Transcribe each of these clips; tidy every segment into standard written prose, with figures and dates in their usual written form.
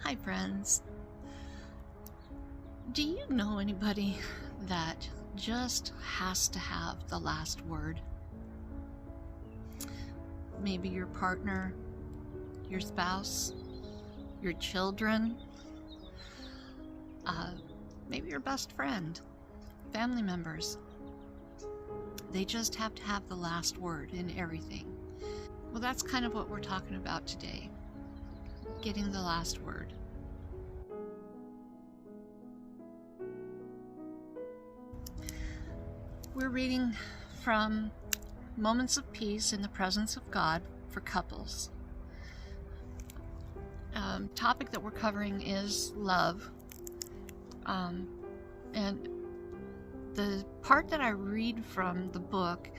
Hi friends. Do you know anybody that just has to have the last word? Maybe your partner, your spouse, your children, maybe your best friend, family members. They just have to have the last word in everything. Well, that's kind of what we're talking about today. Getting the last word. We're reading from Moments of Peace in the Presence of God for Couples. Topic that we're covering is love. And the part that I read from the book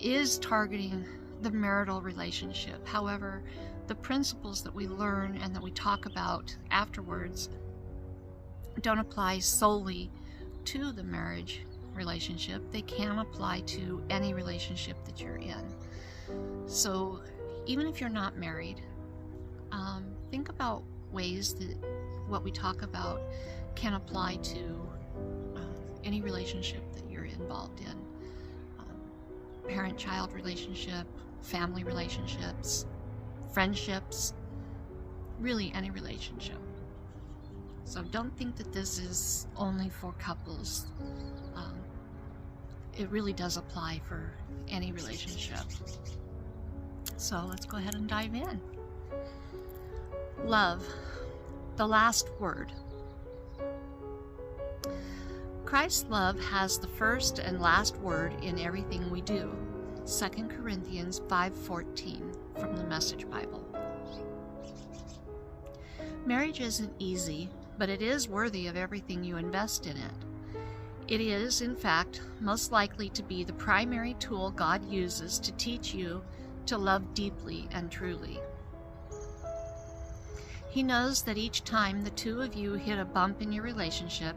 is targeting the marital relationship. However, the principles that we learn and that we talk about afterwards don't apply solely to the marriage relationship. They can apply to any relationship that you're in. So even if you're not married, think about ways that what we talk about can apply to any relationship that you're involved in. Parent-child relationship, family relationships, friendships, really any relationship. So don't think that this is only for couples. It really does apply for any relationship. So let's go ahead and dive in. Love, the last word. Christ's love has the first and last word in everything we do. 2 Corinthians 5:14 from the Message Bible. Marriage isn't easy, but it is worthy of everything you invest in it. It is, in fact, most likely to be the primary tool God uses to teach you to love deeply and truly. He knows that each time the two of you hit a bump in your relationship,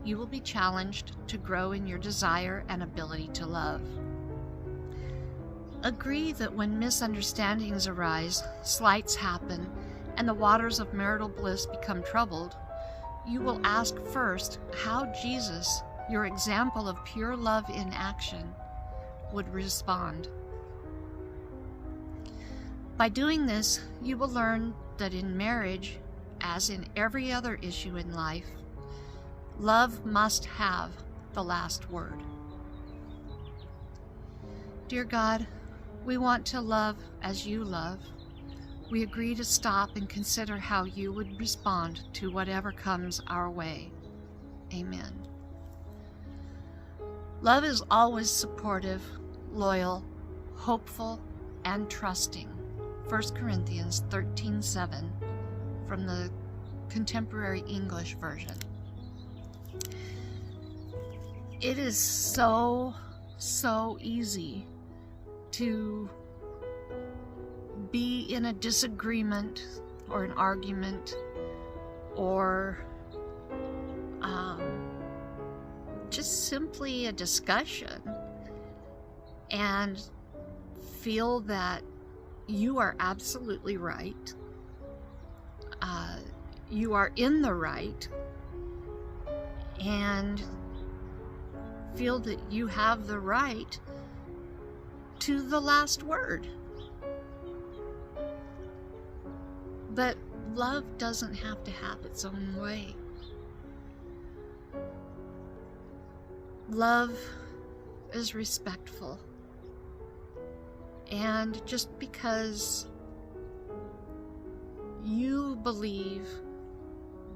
you will be challenged to grow in your desire and ability to love. Agree that when misunderstandings arise, slights happen, and the waters of marital bliss become troubled, you will ask first how Jesus, your example of pure love in action, would respond. By doing this, you will learn that in marriage, as in every other issue in life, love must have the last word. Dear God, we want to love as you love. We agree to stop and consider how you would respond to whatever comes our way. Amen. Love is always supportive, loyal, hopeful, and trusting. 1 Corinthians 13:7 from the Contemporary English Version. It is so easy to be in a disagreement or an argument or just simply a discussion and feel that you are absolutely right. You are in the right, and feel that you have the right to the last word. But love doesn't have to have its own way. Love is respectful. And just because you believe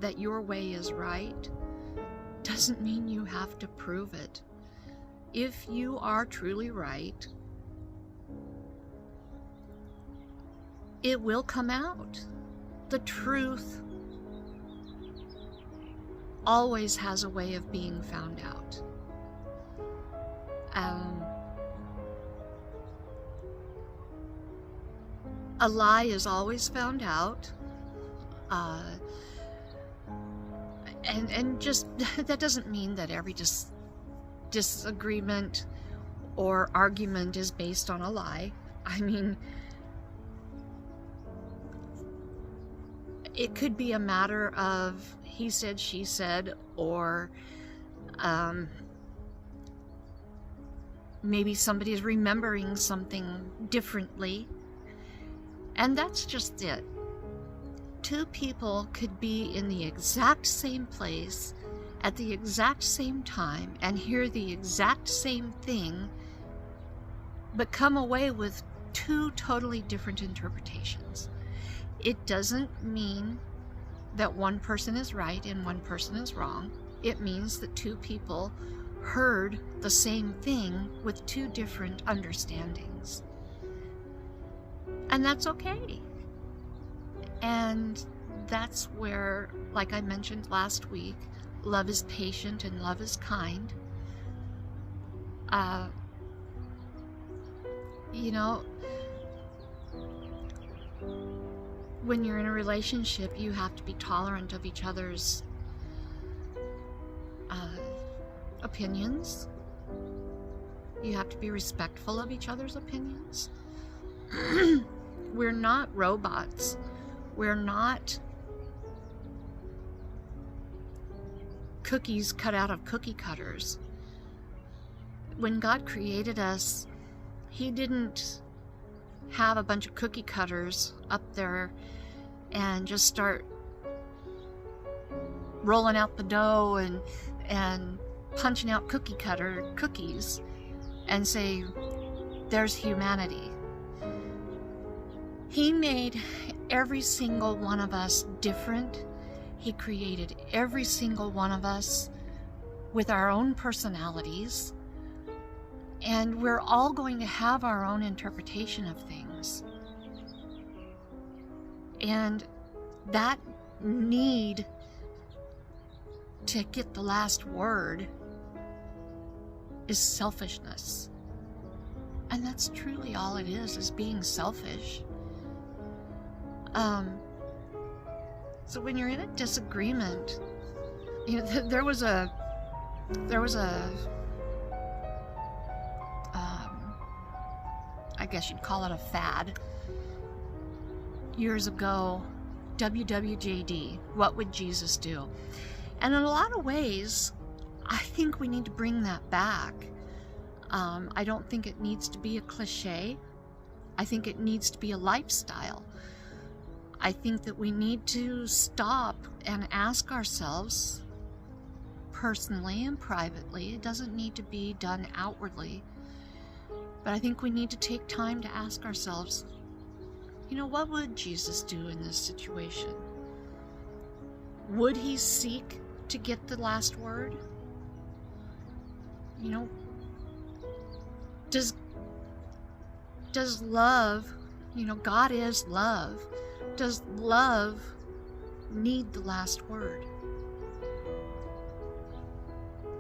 that your way is right doesn't mean you have to prove it. If you are truly right, it will come out. The truth always has a way of being found out. A lie is always found out. And just that doesn't mean that every disagreement or argument is based on a lie. I mean, It could be a matter of he said, she said, or maybe somebody is remembering something differently. And that's just it. Two people could be in the exact same place at the exact same time and hear the exact same thing, but come away with two totally different interpretations. It doesn't mean that one person is right and one person is wrong. It means that two people heard the same thing with two different understandings. And that's okay. And that's where, like I mentioned last week, love is patient and love is kind. When you're in a relationship, you have to be tolerant of each other's opinions. You have to be respectful of each other's opinions. We're not robots. We're not cookies cut out of cookie cutters. When God created us, He didn't have a bunch of cookie cutters up there and just start rolling out the dough and punching out cookie cutter cookies and say, there's humanity. He made every single one of us different. He created every single one of us with our own personalities, and we're all going to have our own interpretation of things. And that need to get the last word is selfishness. And that's truly all it is being selfish. So when you're in a disagreement, there was a I guess you'd call it a fad years ago, WWJD, what would Jesus do? And in a lot of ways, I think we need to bring that back. I don't think it needs to be a cliche. I think it needs to be a lifestyle. I think that we need to stop and ask ourselves, personally and privately, it doesn't need to be done outwardly, but I think we need to take time to ask ourselves, what would Jesus do in this situation? Would He seek to get the last word? Does love, God is love. Does love need the last word?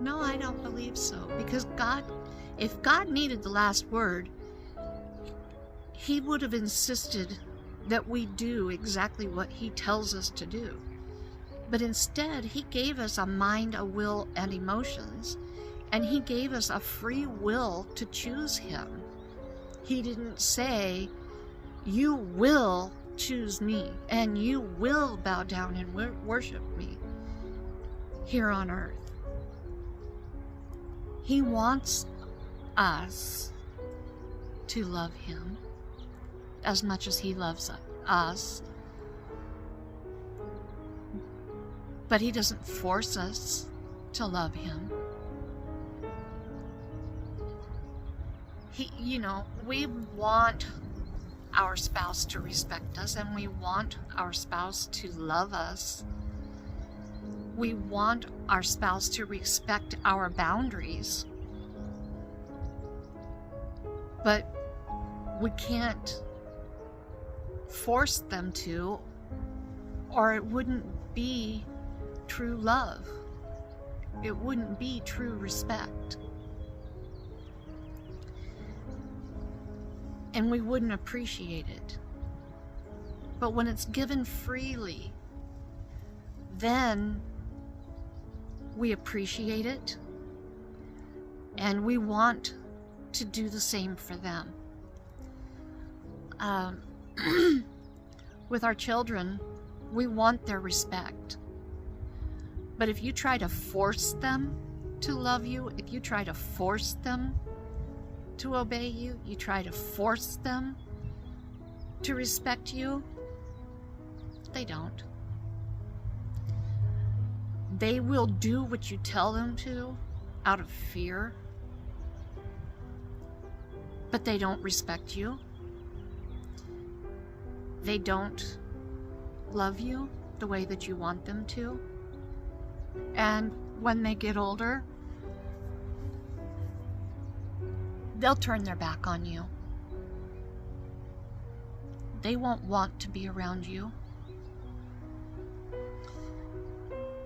No, I don't believe so. Because if God needed the last word, He would have insisted that we do exactly what He tells us to do. But instead, He gave us a mind, a will, and emotions, and He gave us a free will to choose Him. He didn't say, you will choose me, and you will bow down and worship me here on earth. He wants us to love Him as much as He loves us, but He doesn't force us to love Him. We want our spouse to respect us, and we want our spouse to love us. We want our spouse to respect our boundaries. But we can't force them to, or it wouldn't be true love. It wouldn't be true respect. And we wouldn't appreciate it. But when it's given freely, then we appreciate it, and we want to do the same for them. With our children, We want their respect. But if you try to force them to love you, if you try to force them to obey you, you try to force them to respect you, they don't. They will do what you tell them to out of fear, but they don't respect you. They don't love you the way that you want them to. And when they get older, they'll turn their back on you. They won't want to be around you.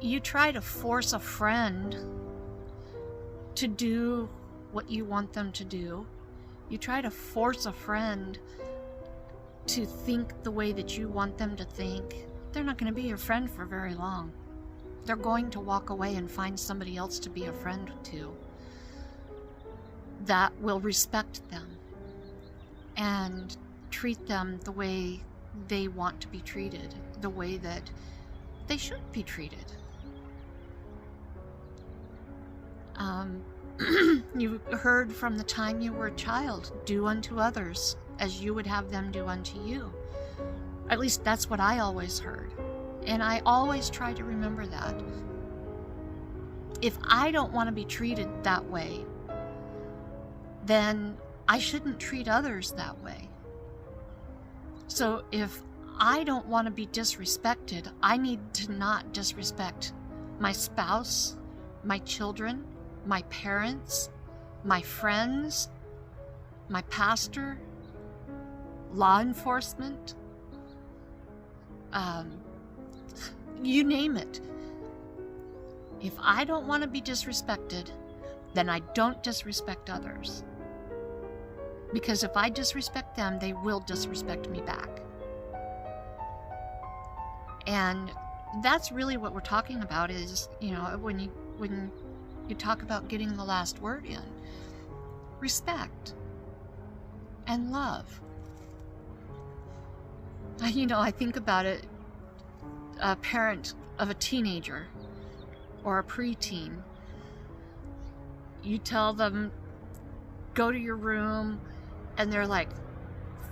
You try to force a friend to do what you want them to do. You try to force a friend to think the way that you want them to think. They're not going to be your friend for very long. They're going to walk away and find somebody else to be a friend to that will respect them and treat them the way they want to be treated, the way that they should be treated. You heard from the time you were a child, do unto others as you would have them do unto you. At least that's what I always heard. And I always try to remember that. If I don't want to be treated that way, then I shouldn't treat others that way. So if I don't want to be disrespected, I need to not disrespect my spouse, my children, my parents, my friends, my pastor, law enforcement, you name it. If I don't want to be disrespected, then I don't disrespect others. Because if I disrespect them, they will disrespect me back. And that's really what we're talking about is, when you talk about getting the last word in, respect and love. I think about it, a parent of a teenager or a preteen. You tell them, go to your room, and they're like,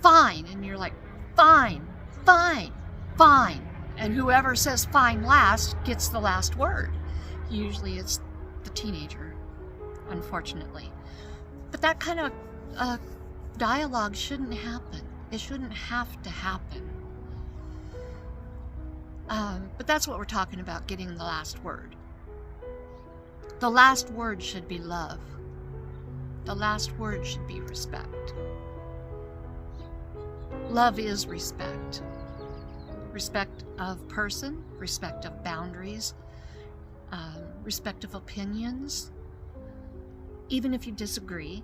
fine. And you're like, fine, fine, fine. And whoever says fine last gets the last word. Usually it's the teenager, unfortunately. But that kind of dialogue shouldn't happen. It shouldn't have to happen. But that's what we're talking about, getting the last word. The last word should be love. The last word should be respect. Love is respect. Respect of person, respect of boundaries, respect of opinions. Even if you disagree,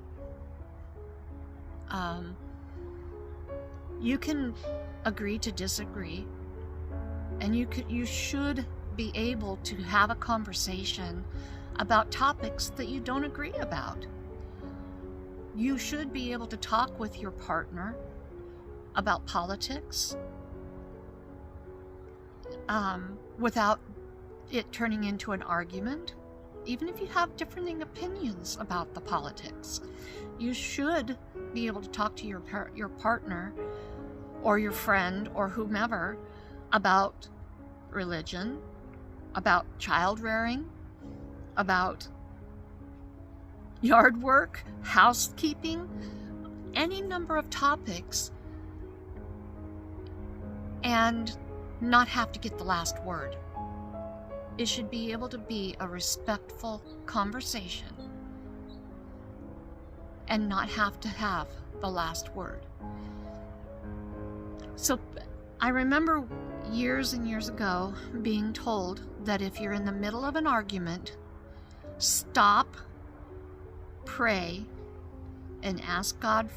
you can agree to disagree, and you should be able to have a conversation about topics that you don't agree about. You should be able to talk with your partner about politics without it turning into an argument. Even if you have differing opinions about the politics, you should be able to talk to your partner or your friend or whomever about religion, about child rearing, about yard work, housekeeping, any number of topics, and not have to get the last word. It should be able to be a respectful conversation and not have to have the last word. So I remember years and years ago being told that if you're in the middle of an argument, stop, pray, and ask God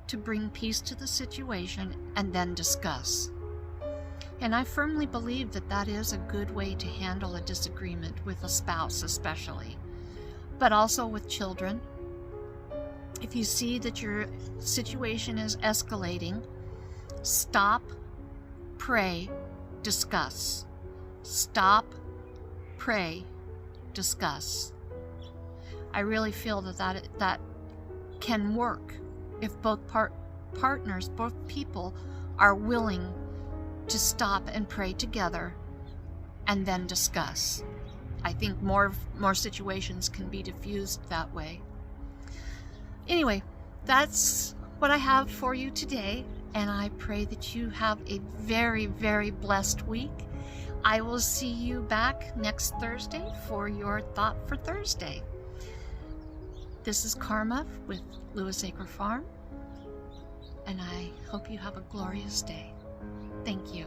to bring peace to the situation, and then discuss. And I firmly believe that that is a good way to handle a disagreement with a spouse especially, but also with children. If you see that your situation is escalating, stop, pray, discuss. Stop, pray, discuss. I really feel that can work if both partners, both people are willing to stop and pray together and then discuss. I think more situations can be diffused that way. Anyway, that's what I have for you today, and I pray that you have a very, very blessed week. I will see you back next Thursday for your Thought for Thursday. This is Karma with Lewis Acre Farm, and I hope you have a glorious day. Thank you.